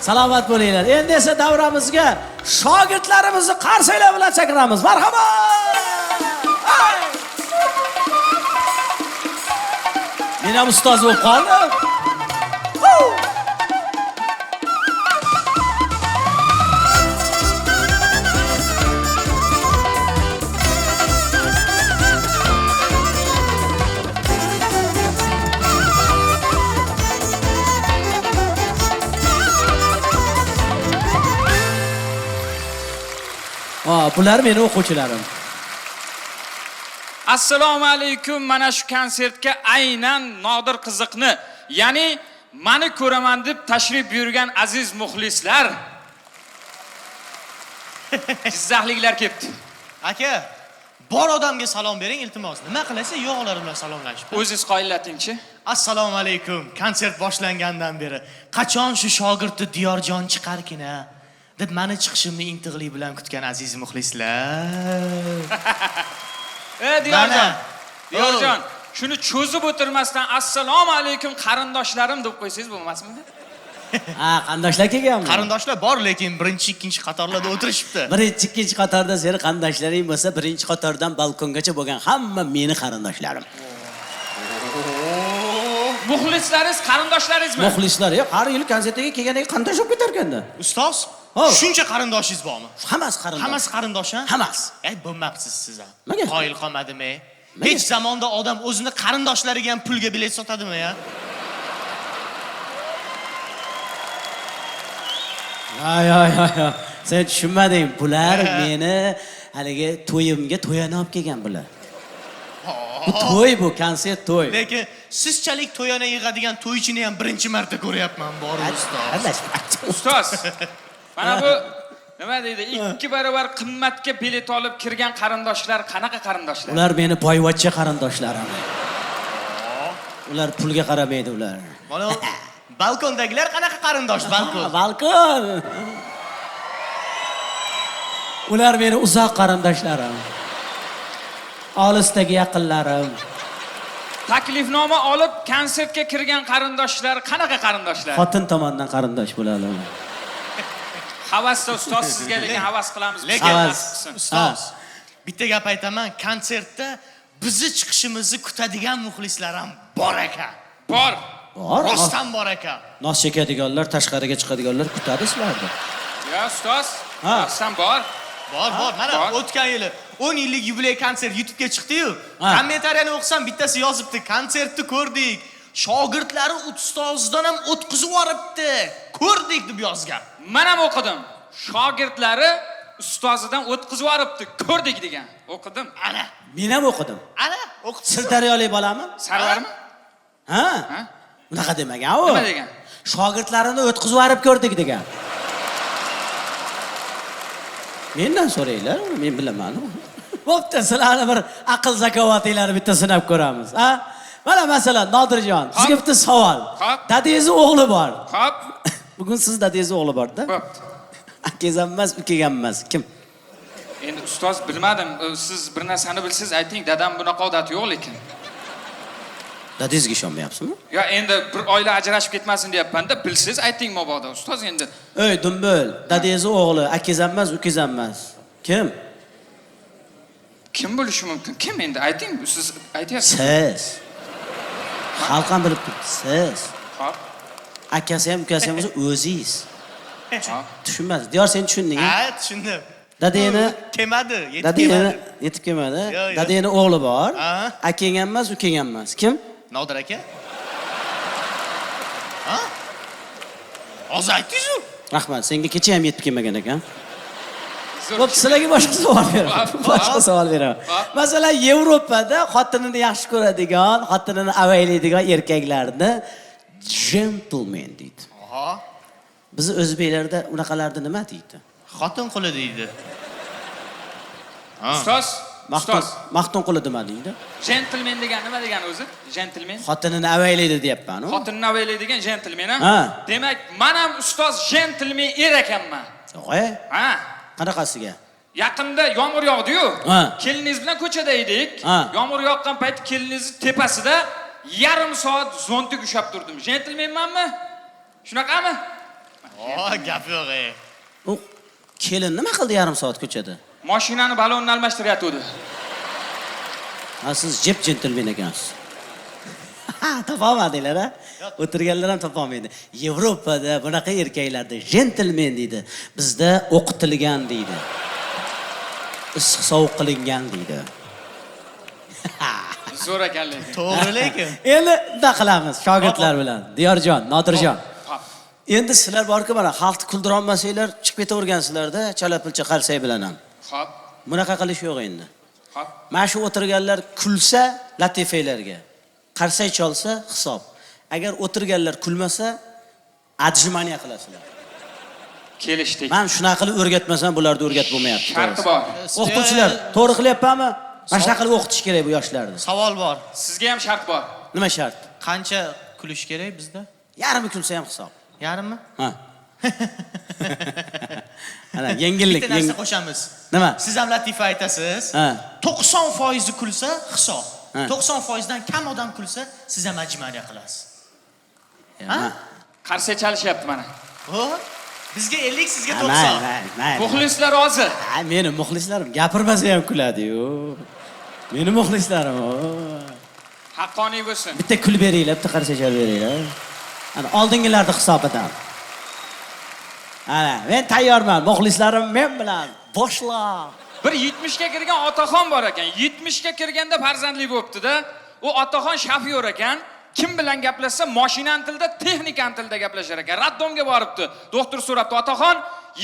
Salomat bo'linglar. Endi esa davramizga shogirdlarimizni qarsaklar bilan chaqiramiz. Marhamat! Men ham ustoz bo'lib qoldim. Bular meni o'quvchilarim. Assalomu alaykum. Mana shu konsertga aynan Nodir qiziqni, ya'ni meni ko'raman deb tashrif buyurgan aziz muxlislar. Jizzaxliklar kelibdi. Aka, bor odamga salom bering iltimos. Nima qilasiz? Yo'qlar bilan salomlashib. O'zingiz qo'illatingchi. Assalomu alaykum. Konsert boshlangandan beri qachon shu shogirdi Diyorjon chiqarkina deb meni chiqishimni intiqlik bilan kutgan aziz muxlislar. Diyorjon. Diyorjon, shuni cho'zib o'tirmasdan assalomu alaykum qarindoshlarim deb qo'ysangiz bo'lmasmidi? Qarindoshlar kelganmi? Qarindoshlar bor, lekin birinchi, ikkinchi qatorlarda o'tirishibdi. Birinchi, ikkinchi qatorda seni qarindoshlaring bo'lsa, birinchi qatordan balkongacha bo'lgan hamma meni qarindoshlarim. Muxlislaringiz qarindoshlaringizmi? Muxlislar, har yil konsertga kelganda qarindosh bo'lib ketar ekanda. Ustoz, shuncha qarindoshingiz bormi? Hammasi qarindosh. Hammasi qarindosh, ha? Hammasi. Bo'lmabsiz siz ham. Nega? Qoyil qolmadimi? Hech zamonda odam o'zini qarindoshlariga ham pulga bilet sotadimi ya? Ay. Sen tushunmading. Bular meni haligi to'yimga to'yana olib kelgan bular. Bu to'y, bu konsert to'y. Lekin sizchalik to'yana yig'adigan to'ychini ham birinchi marta ko'ryapman, bor ustoz. Ustoz. Mana bu nima deydi? 2 barobar qimmatga bilet olib kirgan qarindoshlar qanaqa qarindoshlar? Ular meni boyvachcha qarindoshlarim. Ular pulga qaramaydi ular. Mana balkondagilar qanaqa qarindosh? Balkon. Ular meni uzoq qarindoshlarim. Olisdagi yaqinlarim. Taklifnoma olib konsertga kirgan qarindoshlar qanaqa qarindoshlar? Xotin tomonidan qarindosh bo'ladi. Havasda ustoz sizga lekin havas qilamiz. Lekin qilsin. ustoz, bitta gap aytaman, konsertda bizni chiqishimizni kutadigan muxlislar ham bor ekan. Bor. Rostdan bor ekan. Nos chekadiganlar, tashqariga chiqadiganlar kutadi sizlarni. Ya ustoz, rostdan bor. Bor. Mana o'tgan yili 10 yillik yubiley konsert YouTube'ga chiqdi-yu. Kommentariyani o'qisam bittasi yozibdi: "Konsertni ko'rdik. Shogirdlari ustozdan ham o'tkazib yuboribdi. Ko'rdik" deb yozgan. Men ham o'qidim. Shogirdlari ustozidan o'tkazib yuboribdi. Ko'rdik degan. O'qidim. Ana. Men ham o'qidim. Ana, o'qitdi. Sirdaryolik bolami? Sarvarmi? Ha? Bunaqa demagan u. Nima degan? Shogirdlarini o'tkazib yuborib ko'rdik degan. Mendan so'ranglar, men bilaman. Bo'pti, sizlarni bir aql zakovatinglarni bitta sinab ko'ramiz, ha? Mana masalan, Nodirjon, sizga bitta savol. Dadangizning o'g'li bor. Xo'p. Bugun siz dadangizning o'g'li bor-da? Bo'pti. Akangiz emas, ukangiz emas. Kim? Endi ustoz bilmadim. Siz bir narsani bilsiz, ayting. Dadam bunaqa odati yo'q lekin. Dadangizga ishonmayapsizmi? Ya endi bir oila ajrashib ketmasin deyapman-da, bilsiz ayting mabodo ustoz endi. Ey, Dumbul, dadangizning o'g'li, akangiz emas, ukangiz emas. Kim? Kim bo'lishi mumkin? Kim endi? Ayting, siz aytyapsiz. Siz. Xalq ham bilib turibdi, siz. Xo'p. Akasi ham, ukasi ham bo'lsa o'zingiz. Xo'p. Tushunmadingiz. Diyor, sen tushunding-mi? Ha, tushundim. Dadangni kelmadi, yetib kelmadi. Dadangni o'g'li bor. Akang ham emas, ukang ham emas. Kim? Nodir aka. Ha? Hozir aytdingiz-ku. Rahmat, senga kecha ham yetib kelmagan ekan. Xo'p, sizlarga boshqa savol beraman. Boshqa savol beraman. Masalan, Yevropada xotinini yaxshi ko'radigan, xotinini avaylaydigan erkaklarni gentleman deydi. Aha. Biz o'zbeklarda unaqalarni nima deydi? Xotin quli deydi. Ustoz, Maxtun quli nima deydi? Gentleman degan nima degani o'zi? Gentleman? Xotinini avaylaydi deyapman, u. Xotinni avaylaydigan gentleman, ha? Demak, men ham ustoz gentleman er ekanman. Yo'q-e? Ha? Qanaqasiga? Yaqinda yomg'ir yog'di-yu. Keliningiz bilan ko'chada edik. Yomg'ir yoqqan payt keliningiz tepasida yarim soat zontik ushab turdim. Gentlemanmanmi? Shunaqami? Gap yo'q, ey. U kelin nima qildi yarim soat ko'chada? Mashinani balonni almashtiryapti. Ha, siz jep jentelmen ekansiz. Ha, topolmadinglar a? O'tirganlar ham topolmaydi. Yevropada bunaqa erkaklarda jentelmen deydi. Bizda o'qitilgan deydi. Issiq sovuq qilingan deydi. Zo'r ekanlar. To'g'ri lekin. Endi nima qilamiz shogirdlar bilan? Diyorjon, Nodirjon. Hop. Endi sizlar borku mana xalqni kuldira olmasanglar chiqib ketavergansizlar-da, chala-pulcha qarsak bilan ham. Hop. Bunaqa qilish yo'q endi. Hop. Mana shu o'tirganlar kulsa latifelarga, qarsak cholsa hisob. Agar o'tirganlar kulmasa, adjimaniya qilasizlar. Kelishdik. Men shunaqa qilib o'rgatmasam, bularni o'rgatib bo'lmayapti. Sharti bor. O'qituvchilar, to'g'ri qilyapmanmi? Mana shunaqa qilib o'qitish kerak bu yoshlarni. Savol bor. Sizga ham shart bor. Nima shart? Qancha kulish kerak bizda? Yarmi kulsa ham hisob. Yarimmi? Ha. Ana yengillik, Bitta narsa qo'shamiz. Nima? Siz ham latifa aytasiz. Ha. 90% kulsa hisob. Ha. 90% dan kam odam kulsa, siz ham ajmaniya qilasiz. Ha? Qarsak chalshyapti mana. Ho? Bizga 50, sizga Mayli, 90. mayli. Muxlislar hozir. Ha, meni muxlislarim gapirmasa ham kuladi-yu. Meni muxlislarim. Haqqoniy bo'lsin. Bitta kulib beringlar, bitta qarsak chalib beringlar. Ana oldingilarni hisobidan. Ana, men tayyorman. Muxlislarim men bilan boshla. Bir 70 ga kirgan otaxon bor ekan. 70 ga kirganda farzandli bo'libdi-da. U otaxon shofyor ekan. Kim bilan gaplashsa, mashinan tilda, texnikan tilda gaplashar ekan. Raddomga boribdi. Doktor so'rabdi, "Otaxon,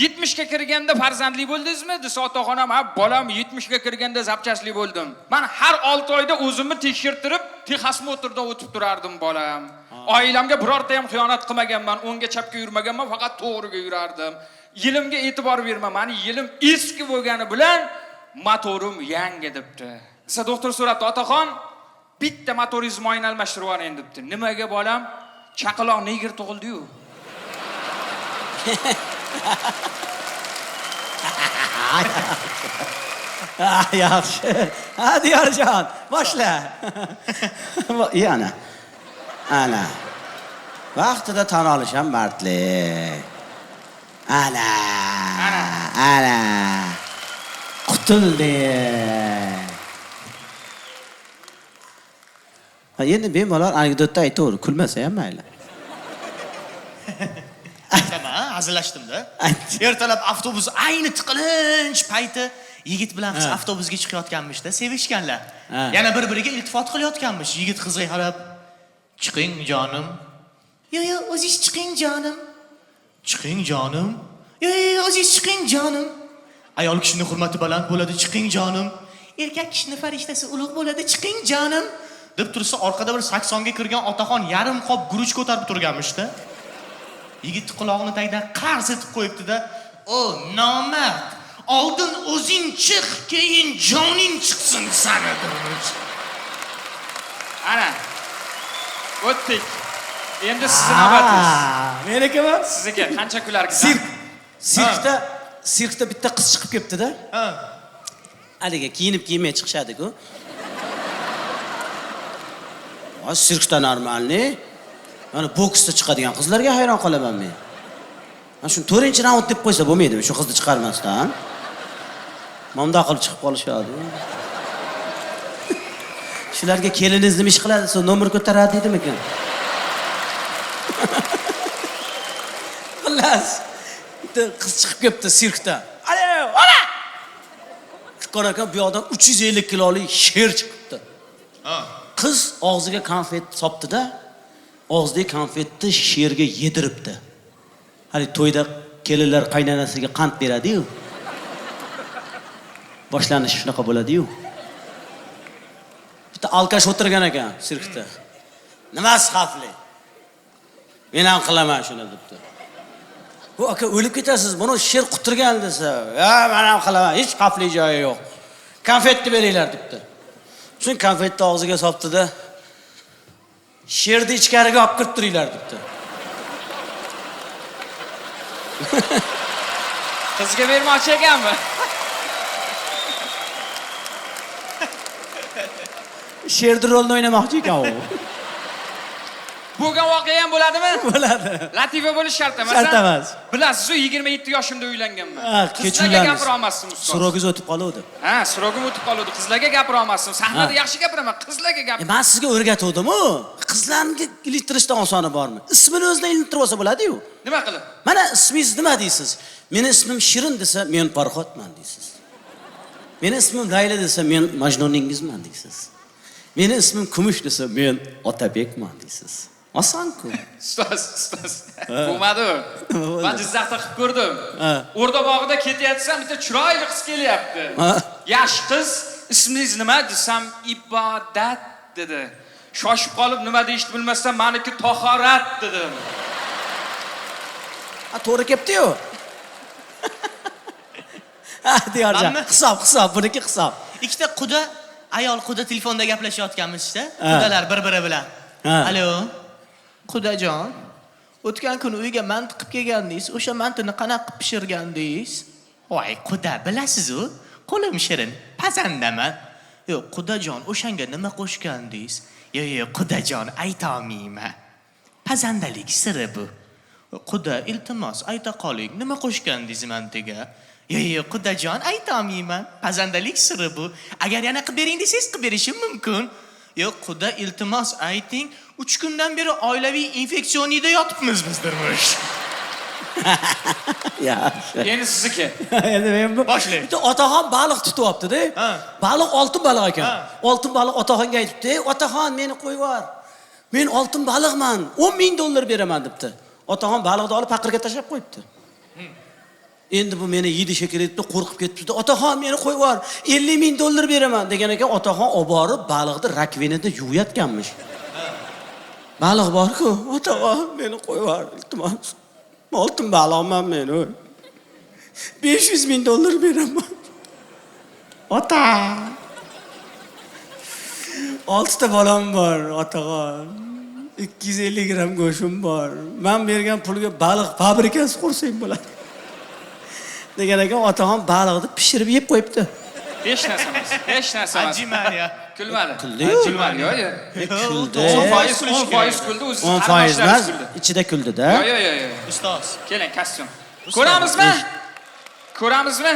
70 ga kirganda farzandli bo'ldingizmi?" desa, otaxon ham, "Ha, bolam 70 ga kirganda zapchastli bo'ldim. Men har 6 oyda o'zimni tekshirtirib, texosmotrdan o'tib turardim, bolam. Oilamga birorta ham xiyonat qilmaganman, o'ngga chapga yurmaganman, faqat to'g'riga yurardim. Yilimga e'tibor bermayman. Meni yilim eski bo'lgani bilan motorim yangi" debdi. Desa, doktor so'rabdi, "Otaxon, bitta motoringizni oyna almashtirib yuboring" debdi. "Nimaga bolam? Chaqaloq negir tug'ildi-yu." Yaxshi. Ha, Diyorjon, boshla. Yana. Ana. Vaqtida tan olish ham mardlik. Ana. Ana. Qutuldi. Ha, endi bemalol anekdotni aytaver, kulmasa ham mayli. Aytaman, hazillashdim-da. Ertalab avtobus ayni tiqilinch payti yigit bilan qiz avtobusga chiqayotganmish-da, sevishganlar. Yana bir-biriga iltifot qilayotganmish. Yigit qizga qarab, "Chiqing jonim." "Yo, o'zingiz chiqing jonim." "Chiqing jonim." "Yo, o'zingiz chiqing jonim." Ayol kishining hurmati baland bo'ladi, "Chiqing jonim." "Erkak kishining farishtasi ulug' bo'ladi, chiqing jonim." deb tursa, orqada bir 80 ga kirgan otaxon yarim qop guruch ko'tarib turganmish-da. Yigit qulog'ini tagidan qarz etib qo'yibdi-da, "O, nomard, oldin o'zing chiq, keyin joning chiqsin sani" demiş. Ana. O'tdik. Endi sizning navbatingiz. Menikimi? Sizga qancha kularsiz? Sirkda bitta qiz chiqib ketdi-da. Ha. Haliga kiyinib-kiymay chiqishadi-ku. Sirkda normalniy. Mana boksda chiqadigan qizlarga hayron qolaman men. Mana shu 4-raund deb qo'ysa bo'lmaydimi shu qizni chiqarmasdan? Momda qilib chiqib qolishadi. Shularga keliningiz nima ish qiladi, so nomer ko'taradi deydimikan? Xullas, bitta qiz chiqib ketdi sirkda. Ana! Chiqqan ekan bu yoqdan 350 kilolik sher chiqibdi. Ha. Qiz og'ziga konfet sopdi-da, og'zidagi konfetni sherga yediribdi. Hali to'yda kelinlar qaynonasiga qand beradi-yu. Boshlanishi shunaqa bo'ladi-yu. Bitta alkash o'tirgan ekan sirkda. Nimasi xavfli? Men ham qilaman shuni debdi. Bu aka o'lib ketasiz, buni sher quturgan desa, "Ya, men ham qilaman, hech xavfli joyi yo'q. Konfetni beringlar" debdi. Shun konfetni og'ziga sopdi-da, "Sherni ichkariga olib kirib turinglar" debdi. Qizga bermoqchi ekanmi? Sherni rolini o'ynamoqchi ekan u. Bu bo'lgan voqea ham bo'ladimi? Bo'ladi. Latifa bo'lish shart emas. Shart emas. Bilasiz, 27 yoshimda uylanganman. Ha, Qizlarga kechuvlarimiz. gapira olmasdim ustoz. So'rogingiz o'tib qoluvdi. Ha, so'rogim o'tib qoldi. Qizlarga gapira olmasdim. Sahnada yaxshi gapiraman, qizlarga gapiraman. Men sizga o'rgatuvdim-ku. Qizlarni ilinttirishdan osoni bormi? Ismini o'zidan ilintirib olsa bo'ladi-yu. Nima qilib? Mana ismingiz nima deysiz? Meni ismim Shirin desa, men Farhodman deysiz. Meni ismim Layla desa, men Majnuningizman deysiz. Meni ismim Kumush desa, men Otabekman deysiz. Oson-ku. Ustoz. Bo'lmadi. Men Jizzaxda qilib ko'rdim. Ha. O'rda bog'ida ketyapsam, bitta chiroyli qiz kelyapti. Ha. Yosh qiz, ismingiz nima desam, Ibodat dedi. Shoshib qolib nima deyishni bilmasdan, meniki tahorat dedim. Ha, to'g'ri kelibdi-yu. Ha, diyorjon. Hisob, buniki hisob. Ikkita quda, ayol quda telefonda gaplashayotganmiz-da. Qudalar bir-biri bilan. Ha. Alo. Qudajon, o'tgan kuni uyga mant qilib kelgandingiz. O'sha mantini qanaqa qilib pishirgandingiz? Voy, quda, bilasiz-ku, qo'lim shirin, pazandaman. Yo'q, qudajon, o'shanga nima qo'shgandingiz? Yo'q, qudajon, ayta olmayman. Pazandalik siri bu. Quda, iltimos, ayta qoling, nima qo'shgandingiz mantiga? Yo'q, qudajon, ayta olmayman. Pazandalik siri bu. Agar yana qilib bering desangiz, qilib berishim mumkin. Yo'q, quda, iltimos, ayting. 3 kundan beri oilaviy infeksionida yotibmiz biz durmush. Yaxshi. Endi sizniki. Endi men bu Boshlang. bitta otaxon baliq tutyapti-da. Ha. Baliq oltin baliq ekan. Ha. Oltin baliq otaxonga aytibdi: "Otaxon, meni qo'yib yubor. Men oltin baliqman, $10,000 beraman" debdi. Otaxon baliqni olib paqirga tashlab qo'yibdi. Endi bu meni yeydi shekilli deb qo'rqib ketibdi. "Otaxon, meni qo'yib yubor, $50,000 beraman" degan ekan. Otaxon olib borib baliqni rakvinida yuvayotganmish. Baliq bor-ku, "Otaxon, meni qo'yib yubor, iltimos. Oltin baliqman men. $500,000 beraman." Ota. 6 ta bolam bor, otaxon. 250 gram go'shtim bor. Men bergan pulga baliq fabrikasi qursang bo'ladi. Degan ekan, otaxon baliqni pishirib yeb qo'yibdi. Hech narsa emas. Hech narsa emas. Ajimaniya. Kulmadi. Kuldi-yu. Kulmadi, yo'q. Kuldi. 10% kuldi, o'zi 10% emas, ichida kuldi-da. Yo'q. Ustoz, Keling, kostyum. Ko'ramizmi? Ko'ramizmi?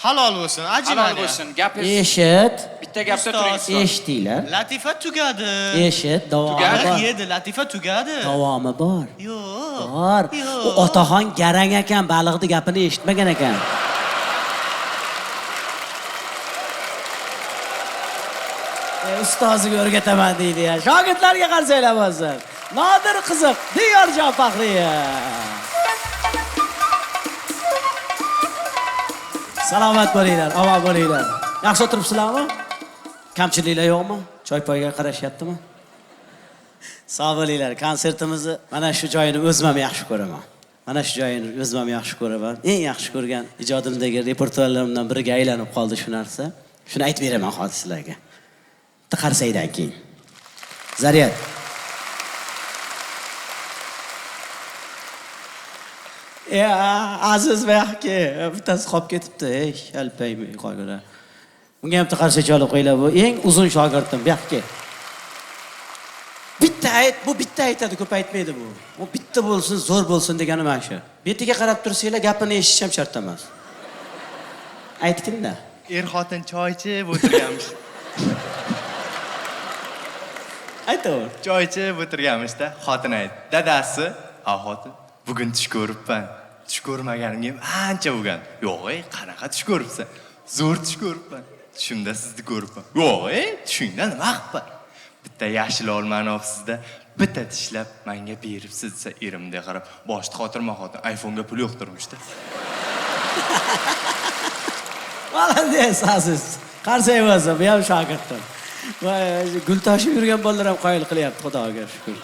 halol bo'lsin, Halol ajimaniya. bo'lsin. Gapingiz. Eshit, Bitta gapda Ustoz. turing. eshitdinglar? Latifa tugadi. Eshit, davomi Tugadi? bor. Yedi, Latifa tugadi. Davomi bor. Yo'q. Bor. Yo'q. U otaxon garang ekan, baliqni gapini eshitmagan ekan. Ustoziga o'rgataman deydi ya. Shogirdlarga qarsanglar bo'lsin. Nodir qiziq, Diyorjon Faxriyev. Salomat bo'linglar, omon bo'linglar. Yaxshi o'tiribsizlarmi? Kamchiliklar yo'qmi? Choy-poyga qarashyaptimi? Sog' bo'linglar. Konsertimizni mana shu joyini o'zim ham yaxshi ko'raman. Mana shu joyini o'zim ham yaxshi ko'raman. Eng yaxshi ko'rgan ijodimdagi repertuarlarimdan biriga aylanib qoldi shu narsa. Shuni aytib beraman hozir sizlarga. Bitta qarsaydan keyin. Zaryad. Ya, Aziz Bahki, bittasi qolib ketibdi. Ey, alpaymi qo'yg'ira. Bunga ham bitta qarshi chalib qo'ylar bu. Eng uzun shogirdim Bahki. Bu bitta aytadi, ko'p aytmaydi bu. U bitta bo'lsin, zo'r bo'lsin degani mana shu. Betiga qarab tursanglar, gapini eshitish ham shart emas. Aytgin-da. Er-xotin choy ichib o'tirganmiz. Aytaver. Choy ichib o'tirganmiz-da, xotin aytdi. Dadasi, "Ha, xotin, bugun tush ko'ribman. Tush ko'rmaganimga ancha bo'lgan." "Yo'q, qanaqa tush ko'ribsan?" "Zo'r tush ko'ribman. Tushimda sizni ko'ribman." "Yo'q, tushingda nima qilibman?" "Bitta yashil olmani olibsiz-da, bitta tishlab menga beribsiz" desa, erimga qarab, "Boshni xotirma xotin, iPhone'ga pul yo'q turmushda." Malades, Aziz. Qarsay bo'lsin, bu ham shogirdim. Voy, gul toshib yurgan bolalar ham qoyil qilyapti, Xudoga shukr.